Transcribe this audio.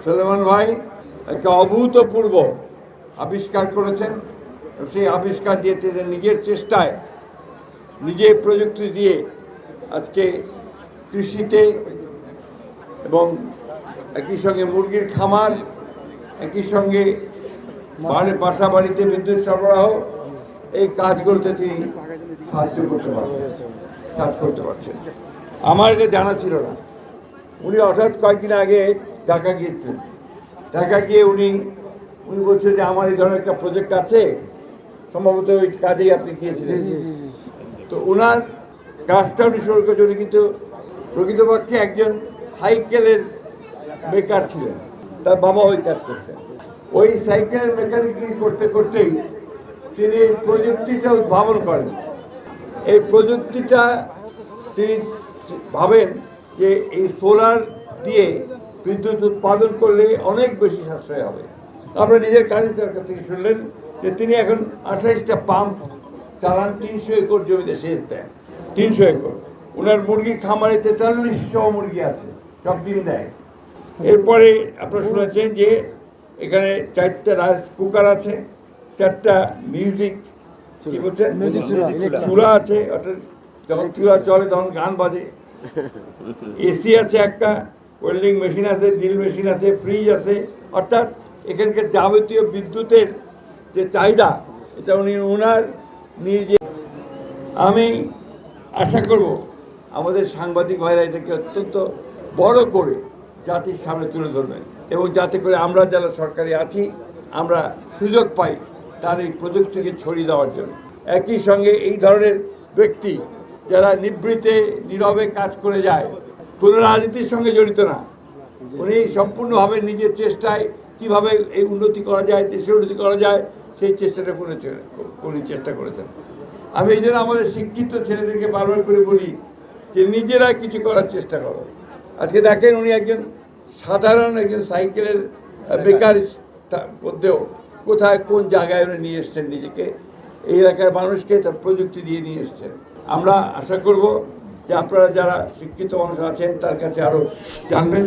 সুলেমান ভাই একটা অভূতপূর্ব আবিষ্কার করেছেন। সেই আবিষ্কার দিয়ে তিনি নিজের চেষ্টায় নিজে প্রযুক্তি দিয়ে আজকে কৃষিতে এবং একই সঙ্গে মুরগির খামার, একই সঙ্গে বাসা বাড়িতে বিদ্যুৎ সরবরাহ, এই কাজগুলোতে তিনি সাহায্য করতে পারছেন, কাজ করতে পারছেন। আমার এটা জানা ছিল না। উনি হঠাৎ কয়েকদিন আগে ঢাকা গিয়েছিলেন। ঢাকা গিয়ে উনি বলছেন যে আমার এই ধরনের একটা প্রজেক্ট আছে, সম্ভবত ওই কাজেই আপনি গিয়েছিলেন। তো ওনার কাজটা উনি শুরু করেছেন। উনি কিন্তু প্রকৃতপক্ষে একজন সাইকেলের মেকার ছিলেন, তার বাবা ওই কাজ করতেন। ওই সাইকেলের মেকানিক করতে করতেই তিনি এই প্রযুক্তিটা উদ্ভাবন করেন। এই প্রযুক্তিটা তিনি ভাবেন যে এই সোলার দিয়ে বিদ্যুৎ উৎপাদন করলে অনেক বেশি সাশ্রয় হবে। আপনারা নিজের কারিগরের কাছ থেকে শুনলেন যে তিনি এখন 28টা পাম্প চালান, 300 একর জমিতে সেচ দেন। 300 একর। ওনার মুরগির খামারে 4300 মুরগি আছে, সব দিন দেয়। এরপরে আপনারা শুনেছেন যে এখানে 4টা রাইস কুকার আছে, 4টা মিউজিক কি বলছেন চুলা আছে, অর্থাৎ যখন চুলা চলে তখন গান বাজে। এসি আছে একটা, ওয়েল্ডিং মেশিন আছে, ড্রিল মেশিন আছে, ফ্রিজ আছে। অর্থাৎ এখানকার যাবতীয় বিদ্যুতের যে চাহিদা এটা উনি ওনার নিজে। আমি আশা করব আমাদের সাংবাদিক ভাইরা এটাকে অত্যন্ত বড় করে জাতির সামনে তুলে ধরবেন, এবং যাতে করে আমরা যারা সরকারি আছি আমরা সুযোগ পাই তার এই প্রযুক্তিকে ছড়িয়ে দেওয়ার জন্য। একই সঙ্গে এই ধরনের ব্যক্তি যারা নিবৃত্তে নীরবে কাজ করে যায়, কোনো রাজনীতির সঙ্গে জড়িত না, উনি সম্পূর্ণভাবে নিজের চেষ্টায় কীভাবে এই উন্নতি করা যায়, দেশের উন্নতি করা যায় সেই চেষ্টাটা উনি চেষ্টা করেছেন। আমি এই জন্য আমাদের শিক্ষিত ছেলেদেরকে বারবার করে বলি যে নিজেরা কিছু করার চেষ্টা করো। আজকে দেখেন উনি একজন সাধারণ একজন সাইকেলের বেকার মধ্যেও কোথায় কোন জায়গায় উনি নিয়ে এসছেন নিজেকে, এই এলাকার মানুষকে তার প্রযুক্তি দিয়ে নিয়ে এসছেন। আমরা আশা করব যে আপনারা যারা শিক্ষিত মানুষ আছেন তার কাছে আরও জানবেন।